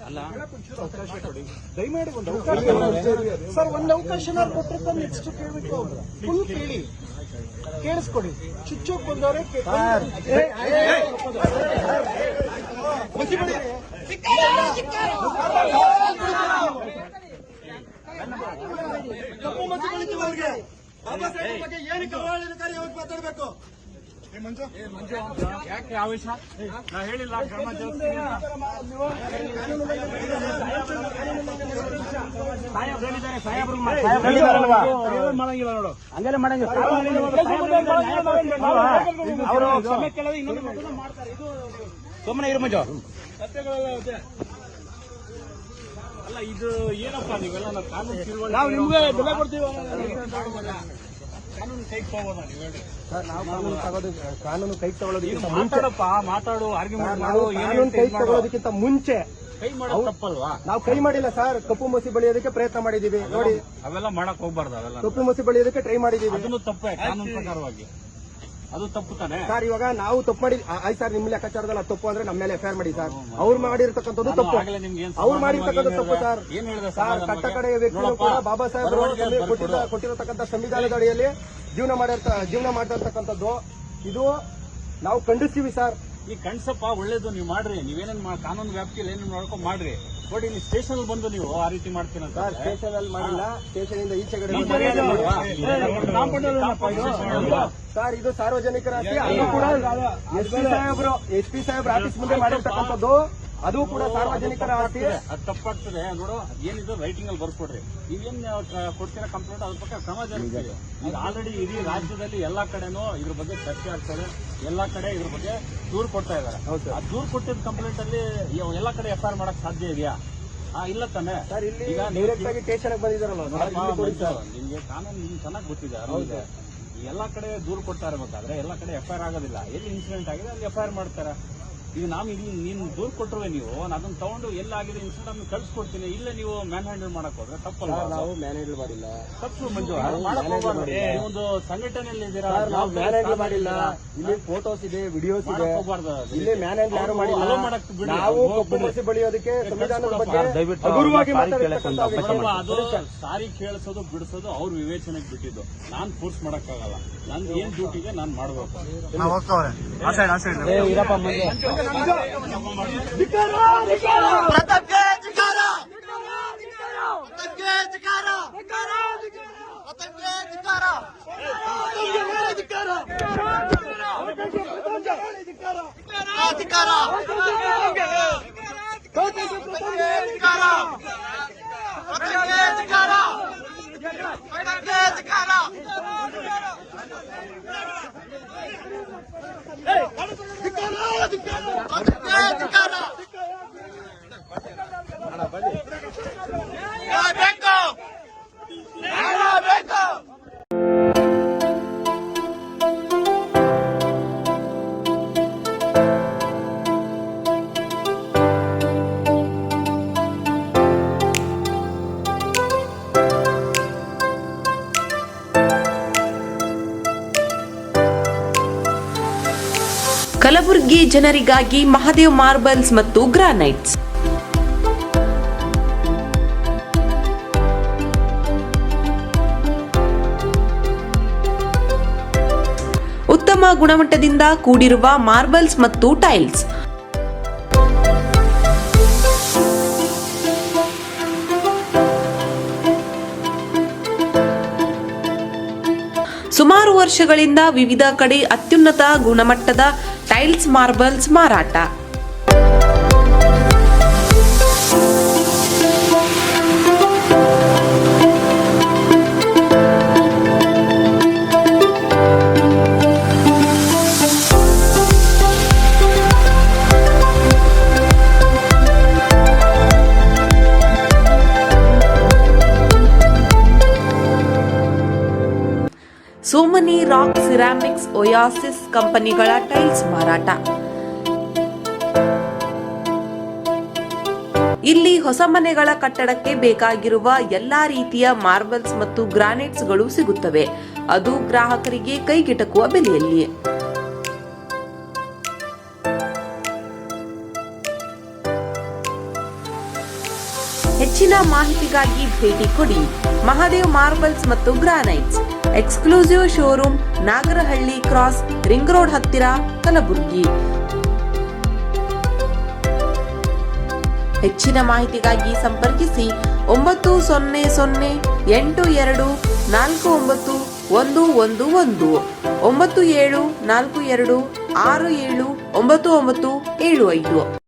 ಅಲ್ಲ ಅವಕಾಶ ಕೊಡಿ ದಯಮಾಡಿ ಒಂದು ಅವಕಾಶ ಸರ್, ಒಂದು ಅವಕಾಶ ಕೊಟ್ಟರೆ ನೆಕ್ಸ್ಟ್ ಕೇಳಬೇಕು. ಫುಲ್ ಕೇಳಿ, ಕೇಳಿಸ್ಕೊಡಿ. ಚುಚ್ಚೋಕ್ ಬಂದವ್ರೆ ಕಪ್ಪು ಮಚ್ಚು ಬೆಳಿತೀವರಿಗೆ ಬಾಬಾ ಸಾಹೇಬ್ ಬಗ್ಗೆ ಏನಕ್ಕೆ ಅವಹೇಳನಕಾರಿ ಹೋಗಿ ಮಾತಾಡ್ಬೇಕು? ಯಾಕೆ ಆವೇಶ? ನಾ ಹೇಳಿಲ್ಲ ಕ್ರಮ ಮಾಡಂಗಿಲ್ಲ ನೋಡು, ಹಂಗೆಲ್ಲ ಮಾಡಂಗಿಲ್ಲ. ಅವರು ಕ್ಷಮೆ ಕೇಳೋದು ಇನ್ನೊಂದು ಮಾಡ್ತಾರೆ. ಇದು ಸುಮ್ಮನೆ ಇರು ಮಂಜು. ಅಲ್ಲ ಇದು ಏನಪ್ಪ ನೀವೆಲ್ಲ ನಾವು ಕಾನೂನು ನಾವು ನಿಮ್ಗೆ ಬೆಲೆ ಕೊಡ್ತೀವಿ. ಕಾನೂನು ಕೈಗೆ ಹೋಗೋದ ನೀವು ಹೇಳಿ ಸರ್? ನಾವು ಕಾನೂನು ಕೈ ತಗೊಳ್ಳೋದಕ್ಕಿಂತ ಮಾತಾಡಪ್ಪ, ಮಾತಾಡು, ಆರ್ಗ್ಯುಮೆಂಟ್ ಮಾಡು. ಕಾನೂನು ಕೈ ತಗೊಳ್ಳೋದಕ್ಕಿಂತ ಮುಂಚೆ ಕೈ ಮಾಡೋದು ತಪ್ಪಲ್ವಾ? ನಾವು ಕೈ ಮಾಡಿಲ್ಲ ಸರ್. ಕಪ್ಪು ಮಸಿ ಬಳಿಯೋದಕ್ಕೆ ಪ್ರಯತ್ನ ಮಾಡಿದೀವಿ ನೋಡಿ. ಅವೆಲ್ಲ ಮಾಡಕ್ ಹೋಗ್ಬಾರ್ದು. ಅವೆಲ್ಲ ಕಪ್ಪು ಮಸಿ ಬಳಿಯೋದಕ್ಕೆ ಟ್ರೈ ಮಾಡಿದೀವಿ. ಅದನ್ನು ತಪ್ಪೇ, ಕಾನೂನು ಪ್ರಕಾರವಾಗಿ ಅದು ತಪ್ಪು ತಾನೆ ಸರ್. ಇವಾಗ ನಾವು ತಪ್ಪು ಮಾಡಿ ಆಯ್ತು ಸರ್, ನಿಮ್ಮ ಲೆಕ್ಕಾಚಾರದಲ್ಲಿ ತಪ್ಪು ಅಂದ್ರೆ ನಮ್ಮ ಮೇಲೆ ಎಫ್ಐಆರ್ ಮಾಡಿ ಸರ್. ಅವ್ರು ಮಾಡಿರ್ತಕ್ಕಂಥದ್ದು ತಪ್ಪು, ಅವ್ರು ಮಾಡಿರ್ತಕ್ಕಂಥ ತಪ್ಪು ಸರ್. ಏನ್ ಹೇಳಿದೆ ಸರ್, ಕಟ್ಟ ಕಡೆಯ ವ್ಯಕ್ತಿಗಳು ಕೂಡ ಬಾಬಾ ಸಾಹೇಬ್ ಕೊಟ್ಟಿರತಕ್ಕಂಥ ಸಂವಿಧಾನದ ಅಡಿಯಲ್ಲಿ ಜೀವನ ಮಾಡಿರ್ತಕ್ಕಂಥದ್ದು ಇದು ನಾವು ಖಂಡಿಸ್ತೀವಿ ಸರ್. ಈ ಕಣ್ಸಪ್ಪ ಒಳ್ಳೇದು, ನೀವು ಮಾಡ್ರಿ. ನೀವೇನೇನ್ ಕಾನೂನು ವ್ಯಾಪ್ತಿಯಲ್ಲಿ ಏನೇನು ಮಾಡ್ಕೊಂಡು ಮಾಡ್ರಿ. ಬಟ್ ಇಲ್ಲಿ ಸ್ಟೇಷನ್ ಬಂದು ನೀವು ಆ ರೀತಿ ಮಾಡ್ತೀರ ಸರ್. ಸ್ಟೇಷನ್ ಅಲ್ಲಿ ಮಾಡಿಲ್ಲ, ಸ್ಟೇಷನ್ ಇಂದ ಈಚೆಗಡೆ ಸರ್. ಇದು ಸಾರ್ವಜನಿಕರ ಆಸ್ತಿ. ಅದು ಕೂಡ ಎಸ್ ಪಿ ಸಾಹೇಬ್ರ ಆಫೀಸ್ ಮುಂದೆ ಮಾಡಿರ್ತಕ್ಕಂಥದ್ದು. ಅದು ಕೂಡ ಸಾರ್ವಜನಿಕರ ಆಸ್ತಿ. ಅದು ತಪ್ಪಾಗ್ತದೆ ನೋಡು. ಏನಿದೆ ರೈಟಿಂಗ್ ಅಲ್ಲಿ ಬರ್ಕೊಡ್ರಿ. ನೀವೇನ್ ಕೊಡ್ತೀರಾ ಕಂಪ್ಲೇಂಟ್, ಅದ್ರ ಪ್ರಕಾರ ಕ್ರಮ ಜರುಗಿಸ್ತೀವಿ. ಈಗ ಆಲ್ರೆಡಿ ಇಡೀ ರಾಜ್ಯದಲ್ಲಿ ಎಲ್ಲಾ ಕಡೆನೂ ಇದ್ರ ಬಗ್ಗೆ ಚರ್ಚೆ ಆಗ್ತದೆ. ಎಲ್ಲಾ ಕಡೆ ಇದ್ರ ಬಗ್ಗೆ ದೂರು ಕೊಡ್ತಾ ಇದಾರೆ. ಆ ದೂರು ಕೊಟ್ಟಿದ್ದ ಕಂಪ್ಲೇಂಟ್ ಅಲ್ಲಿ ಎಲ್ಲಾ ಕಡೆ ಎಫ್ಐಆರ್ ಮಾಡಕ್ ಸಾಧ್ಯ ಇದೆಯಾ? ಇಲ್ಲ ತಾನೆ ಸರ್. ಇಲ್ಲಿ ಡೈರೆಕ್ಟ್ ಆಗಿ ಸ್ಟೇಷನ್ ಬಂದಿದ್ದಾರಲ್ಲ, ನಿಮ್ಗೆ ಕಾನೂನು ನಿಮ್ಗೆ ಚೆನ್ನಾಗಿ ಗೊತ್ತಿದೆ. ಎಲ್ಲಾ ಕಡೆ ದೂರು ಕೊಡ್ತಾ ಇರಬೇಕಾದ್ರೆ ಎಲ್ಲಾ ಕಡೆ ಎಫ್ಐಆರ್ ಆಗೋದಿಲ್ಲ. ಎಲ್ಲಿ ಇನ್ಸಿಡೆಂಟ್ ಆಗಿದೆ ಅಲ್ಲಿ ಎಫ್ಐಆರ್ ಮಾಡ್ತಾರೆ. ಈಗ ನಾವು ಇಲ್ಲಿ ನೀನು ದೂರು ಕೊಟ್ಟರುವೆ ನೀವು ಅದನ್ನ ತಗೊಂಡು ಎಲ್ಲಾಗಿದೆ ಇನ್ಸಿಡೆಂಟ್ ಕಳ್ಸಿಕೊಡ್ತೀನಿ. ಇಲ್ಲೇ ನೀವು ಮ್ಯಾನ್ ಹ್ಯಾಂಡಲ್ ಮಾಡಕ್ ಹೋದ್ರೆ ತಪ್ಪಲ್ಲ. ನಾವು ಮ್ಯಾನ್ ಹ್ಯಾಂಡಲ್ ಮಾಡಿಲ್ಲ. ತಪ್ಪು ಮಂಜು, ಒಂದು ಸಂಘಟನೆಯಲ್ಲಿ ಇದ್ದೀರಾ, ನಾವು ಮ್ಯಾನ್ ಹ್ಯಾಂಡಲ್ ಮಾಡಿಲ್ಲ. ಇಲ್ಲಿ ಫೋಟೋಸ್ ಇದೆ, ವಿಡಿಯೋಸ್ ಇದೆ. ಇಲ್ಲಿ ಮ್ಯಾನ್ ಹ್ಯಾಂಡಲ್ ಯಾರು ಮಾಡಿಲ್ಲ. ನಾವು ಕಪ್ಪು ಮಸಿ ಬಳಿಯೋದಕ್ಕೆ ಸಂವಿಧಾನದ ಬಗ್ಗೆ ಹಗುರವಾಗಿ ಅದು ಸಾರಿ ಕೇಳಿಸೋದು ಬಿಡಿಸೋದು ಅವ್ರ ವಿವೇಚನೆಗೆ ಬಿಟ್ಟಿದ್ದು. ನಾನ್ ಫೋರ್ಸ್ ಮಾಡಕ್ಕಾಗಲ್ಲ. ನನ್ ಏನ್ ಡ್ಯೂಟಿಗೆ ನಾನ್ ಮಾಡ್ಬೇಕು. ಕಲಬುರಗಿ ಜನರಿಗಾಗಿ ಮಹಾದೇವ್ ಮಾರ್ಬಲ್ಸ್ ಮತ್ತು ಗ್ರಾನೈಟ್ಸ್. ಉತ್ತಮ ಗುಣಮಟ್ಟದಿಂದ ಕೂಡಿರುವ ಮಾರ್ಬಲ್ಸ್ ಮತ್ತು ಟೈಲ್ಸ್. ಸುಮಾರು ವರ್ಷಗಳಿಂದ ವಿವಿಧ ಕಡೆ ಅತ್ಯುನ್ನತ ಗುಣಮಟ್ಟದ ಟೈಲ್ಸ್, ಮಾರ್ಬಲ್ಸ್ ಮಾರಾಟ. ಸೋಮನಿ ರಾಕ್, ಸಿರಾಮಿಕ್ಸ್, ಒಯಾಸಿಸ್ ಕಂಪನಿಗಳ ಟೈಲ್ಸ್ ಮಾರಾಟ. ಇಲ್ಲಿ ಹೊಸ ಮನೆಗಳ ಕಟ್ಟಡಕ್ಕೆ ಬೇಕಾಗಿರುವ ಎಲ್ಲಾ ರೀತಿಯ ಮಾರ್ಬಲ್ಸ್ ಮತ್ತು ಗ್ರಾನೈಟ್ಸ್ಗಳು ಸಿಗುತ್ತವೆ. ಅದು ಗ್ರಾಹಕರಿಗೆ ಕೈಗೆಟಕುವ ಬೆಲೆಯಲ್ಲಿ. ಹೆಚ್ಚಿನ ಮಾಹಿತಿಗಾಗಿ ಭೇಟಿ ಕೊಡಿ ಮಹಾದೇವ್ ಮಾರ್ಬಲ್ಸ್ ಮತ್ತು granites, exclusive showroom, Nagarahalli cross, ring road ಹತ್ತಿರ, ಕಲಬುರಗಿ. ಹೆಚ್ಚಿನ ಮಾಹಿತಿಗಾಗಿ ಸಂಪರ್ಕಿಸಿ 9008249111 9742679975.